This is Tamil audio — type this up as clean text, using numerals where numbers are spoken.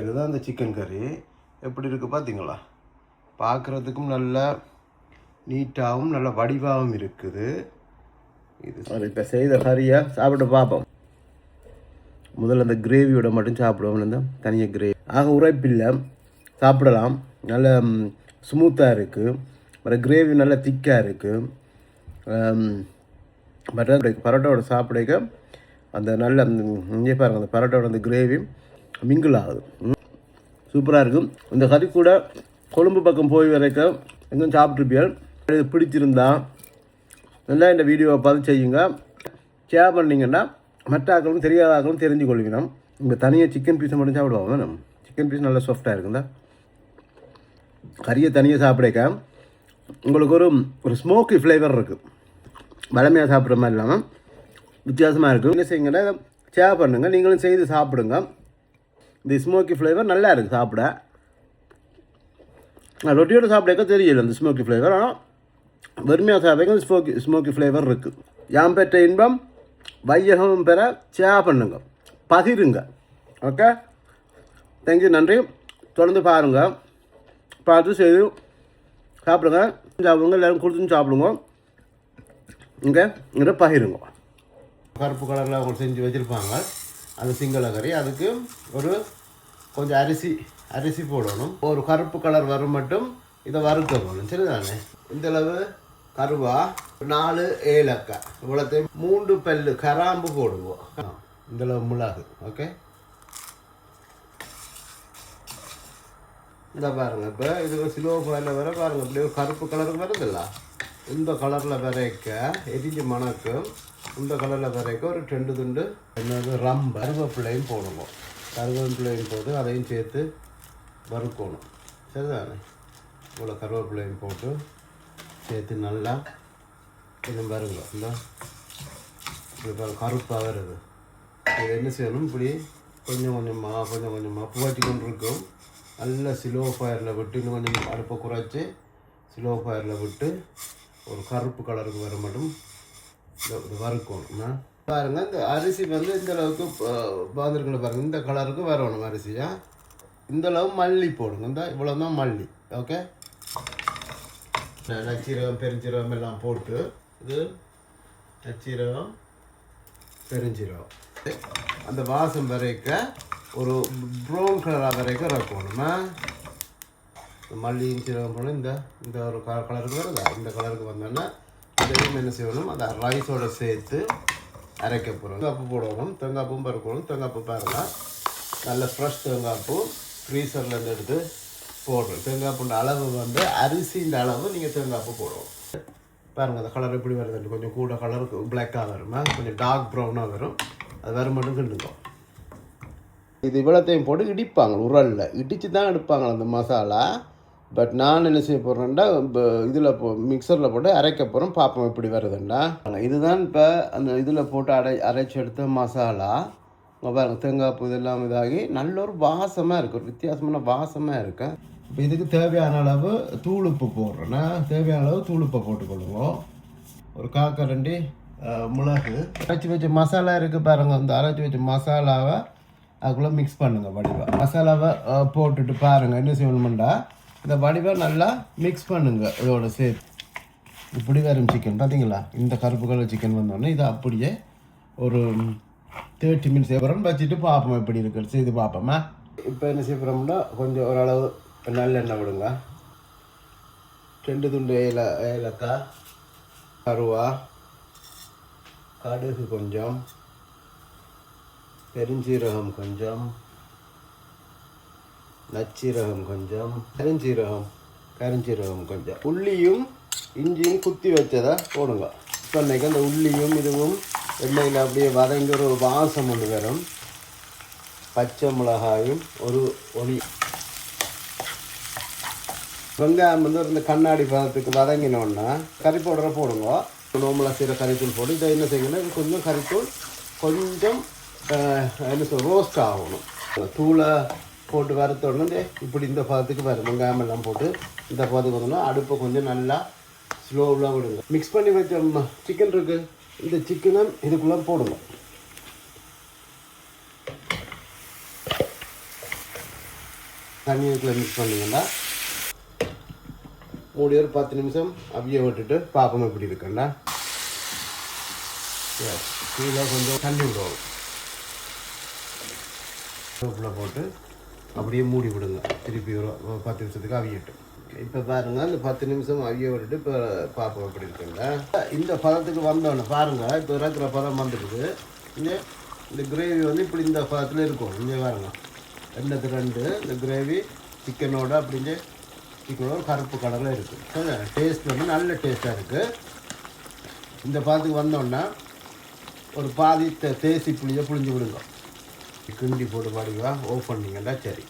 இதுதான் அந்த சிக்கன் கறி எப்படி இருக்குது பார்த்தீங்களா? பார்க்குறதுக்கும் நல்ல நீட்டாகவும் நல்ல வடிவாகவும் இருக்குது. இது இப்போ செய்த கறியை சாப்பிட்டு பார்ப்போம். முதல்ல அந்த கிரேவியோட மட்டும் சாப்பிடுவோம். இந்த தனியாக கிரேவி ஆக உரைப்பில்லை, சாப்பிடலாம். நல்ல ஸ்மூத்தாக இருக்குது. அப்புறம் கிரேவி நல்லா திக்காக இருக்குது. பரோட்டாவோட சாப்பிடுக்க அந்த நல்ல இங்கே பாருங்கள், அந்த பரோட்டாவோட அந்த கிரேவி மிங்கிள் ஆகுது. சூப்பராக இருக்கும். இந்த கறி கூட கொழும்பு பக்கம் போய் வரைக்கும் எங்கேயும் சாப்பிட்ருப்பீர்கள். இது பிடிச்சிருந்தா நல்லா இந்த வீடியோவை பார்த்து செய்யுங்க. ஷேர் பண்ணிங்கன்னா மற்ற ஆக்களும் தெரியாத ஆக்களும் தெரிஞ்சு கொள்ளிக்கணும். இந்த தனியாக சிக்கன் பீஸை மட்டும் சாப்பிடுவாங்க. வேணும் சிக்கன் பீஸ் நல்லா சாஃப்டாக இருக்குங்க. கறியை தனியாக சாப்பிடக்க உங்களுக்கு ஒரு ஸ்மோக்கி ஃப்ளேவர் இருக்குது. வளமையாக சாப்பிட்ற மாதிரி இல்லாமல் வித்தியாசமாக இருக்குது. என்ன செய்யுங்கன்னா ஷேர் பண்ணுங்கள், நீங்களும் செய்து சாப்பிடுங்க. இந்த ஸ்மோக்கி ஃப்ளேவர் நல்லா இருக்குது சாப்பிட. ரொட்டியோட சாப்பிடக்க தெரியல இந்த ஸ்மோக்கி ஃப்ளேவர். ஆனால் வெறுமையாக சாப்பிட ஸ்மோக்கி ஃப்ளேவர் இருக்குது. யாம் பெற்ற இன்பம் வையகமும் பெற ஷேர் பண்ணுங்க, பகிருங்க. ஓகே, தேங்க்யூ, நன்றி. தொடர்ந்து பாருங்கள், பார்த்து செய்து சாப்பிடுங்க. எல்லோரும் கொடுத்துன்னு சாப்பிடுங்க. இங்கே பகிருங்க. கருப்பு கலரில் அவங்க செஞ்சு வச்சுருப்பாங்க, அது சிங்கள கறி. அதுக்கு கொஞ்சம் அரிசி போடணும். ஒரு கருப்பு கலர் வரும் மட்டும் இதை வறுக்க போகணும். சரிதானே? இந்தளவு கருவா, 4 ஏலக்காய், இவ்வளோத்தையும் 3 பல்லு கராம்பு போடுவோம். இந்தளவு மிளகு. ஓகே, இந்த பாருங்கள். இப்போ இது சிலோ பாயில் வர பாருங்கள், இப்படி ஒரு கருப்பு கலருக்கு வருதுல்ல, இந்த கலரில் வரைக்க எரிஞ்சு மணக்கும். இந்த கலரில் வரைக்க ஒரு 2 துண்டு கருவேப்பிலையும் போடுவோம். கருவேப்பிலையும் போட்டு அதையும் சேர்த்து வறுக்கணும். சரிதானே? இவ்வளோ கருவேப்பிலையும் போட்டு சேர்த்து நல்லா கொஞ்சம் வருங்க. இந்த இப்போ கருப்பாக வருது. இது என்ன செய்யணும், இப்படி கொஞ்சம் கொஞ்சமாக புகாச்சி கொண்டு இருக்கும். நல்லா ஸ்லோ ஃபயரில் விட்டு, இன்னும் கொஞ்சம் அடுப்பை குறைச்சி ஸ்லோ ஃபயரில் விட்டு ஒரு கருப்பு கலருக்கு வர மட்டும் வறுக்கணும். பாருங்கள், இந்த அரிசி இந்த அளவுக்கு வந்துருக்குன்னு பாருங்கள். இந்த கலருக்கு வரணும் அரிசியா. இந்த அளவு மல்லி போடுங்க. இந்த இவ்வளோ தான் மல்லி. ஓகே, நச்சீரகம் பெருஞ்சீரகம் எல்லாம் போட்டு, இது நச்சீரகம் பெருஞ்சீரகம் அந்த வாசம் வரைக்க ஒரு ப்ரௌன் கலராக வரைக்கும் இறக்கணுமா. மல்லியும் சீரகம் போட இந்த ஒரு கலருக்கு வருதா, இந்த கலருக்கு வந்தோன்னா இதையும் என்ன செய்யணும், அந்த ரைஸோடு சேர்த்து அரைக்க போகிறோம். தேங்காய்ப்பு போடணும், தேங்காய்ப்பும் பருக்கணும். தேங்காய்ப்பு பாருங்கள், நல்ல ஃப்ரெஷ் தேங்காய்ப்பு ஃப்ரீசர்லேருந்து எடுத்து போடுறோம். தேங்காய்ப்புண்ட அளவு அரிசின்ற அளவு நீங்கள் தேங்காய்ப்பு போடுவோம். பாருங்கள், அந்த கலர் எப்படி வருதுன்னு கொஞ்சம் கூட கலருக்கு பிளாக்காக வருமா, கொஞ்சம் டார்க் ப்ரௌனாக வரும். அது வேறு மட்டும் கிண்டுக்கும். இது இவ்வளோத்தையும் போட்டு இடிப்பாங்க, உரலில் இடித்து தான் எடுப்பாங்க அந்த மசாலா. பட் நான் என்ன செய்ய போகிறேன்டா, இதில் மிக்சரில் போட்டு அரைக்க போகிறோம். பார்ப்போம் எப்படி வருதுண்டா. இதுதான் இப்போ அந்த இதில் போட்டு அரைச்சி எடுத்த மசாலா. பாருங்க, தேங்காய்ப்பு இதெல்லாம் இதாகி நல்ல ஒரு வாசமாக இருக்குது, ஒரு வித்தியாசமான வாசமாக இருக்குது. இப்போ இதுக்கு தேவையான அளவு தூளுப்பு போடுறேன்னா, தேவையான அளவு தூளுப்பை போட்டுக்கொள்ளுங்க. ஒரு காக்கரண்டி மிளகு. அரைச்சி வச்ச மசாலா இருக்குது பாருங்கள், அந்த அரைச்சி வச்ச மசாலாவை அதுக்குள்ளே மிக்ஸ் பண்ணுங்கள். வடிவாக மசாலாவை போட்டுட்டு பாருங்கள் என்ன செய்யணுமெண்டா, இந்த வடிவை நல்லா மிக்ஸ் பண்ணுங்கள். இதோட சேர்த்து இப்படி வரும் சிக்கன் பார்த்தீங்களா, இந்த கருப்பு கலர் சிக்கன் வந்தோடனே இதை அப்படியே ஒரு 30 மினிட்ஸ் அப்புறம் வச்சுட்டு பார்ப்போம் எப்படி இருக்குன்னு செய்து பார்ப்போமா. இப்போ என்ன செய்யப்படுறோம்னா, கொஞ்சம் ஓரளவு நல்லெண்ணெய் விடுங்க. 2 துண்டு ஏலக்காய், கருவா, கடுகு கொஞ்சம், பெருஞ்சீரகம் கொஞ்சம், நச்சீரகம் கொஞ்சம், கருஞ்சீரகம் கொஞ்சம், உள்ளியும் இஞ்சியும் குத்தி வச்சதை போடுங்க. இப்போ அந்த உள்ளியும் இதுவும் எண்ணெயில் அப்படியே வதங்கி ஒரு வாசம் ஒன்று வரும். பச்சை மிளகாயும் ஒரு ஒளி, வெங்காயம் இந்த கண்ணாடி பதத்துக்கு வதங்கினோன்னா கறி பவுடரை போடுங்க. நோம்பலாக செய்கிற கறித்தூள் போட்டு இதை என்ன செய்யணும், இது கொஞ்சம் கறித்தூள் கொஞ்சம் என்ன சொல்ல ரோஸ்ட் ஆகணும். தூளை போட்டு வறுத்தோடனே இப்படி இந்த பதத்துக்கு வரும். வெங்காயம் எல்லாம் போட்டு இந்த பதத்துக்கு வந்தோம்னா அடுப்பை கொஞ்சம் நல்லா ஸ்லோவெலாம் விடுங்க. மிக்ஸ் பண்ணி வச்ச சிக்கன் இருக்குது, இந்த சிக்கனை இதுக்குள்ளே போடுங்க. தண்ணிக்குள்ளே மிக்ஸ் பண்ணிங்கன்னா மூடி ஒரு 10 நிமிஷம் அப்படியே விட்டுட்டு பார்ப்போம் எப்படி இருக்குண்டா. கீழே கொஞ்சம் தண்ணி விடுவோம். சோப்பில் போட்டு அப்படியே மூடி விடுங்க. திருப்பி ஒரு 10 நிமிஷத்துக்கு அவியட்டு. இப்போ பாருங்கள், இந்த 10 நிமிஷம் அவிய விட்டுட்டு இப்போ பார்ப்போம் எப்படி இருக்குங்க. இந்த பதத்துக்கு வந்தோடனே பாருங்கள், இப்போ இருக்கிற பதம் வந்துடுது. இந்த கிரேவி வந்து இப்படி இந்த பதத்தில் இருக்கும். இங்கே பாருங்க, 2 இந்த கிரேவி சிக்கனோட அப்படிங்க சிக்கனோட கருப்பு கடலை இருக்குது. டேஸ்ட் வந்து நல்ல டேஸ்ட்டாக இருக்குது. இந்த பதத்துக்கு வந்தோடனே ஒரு பாதி தேசி புளியை புளிஞ்சு விடுங்க. கிண்டி போட்டு பாடிவா ஆஃப் பண்ணிங்கன்னா சரி.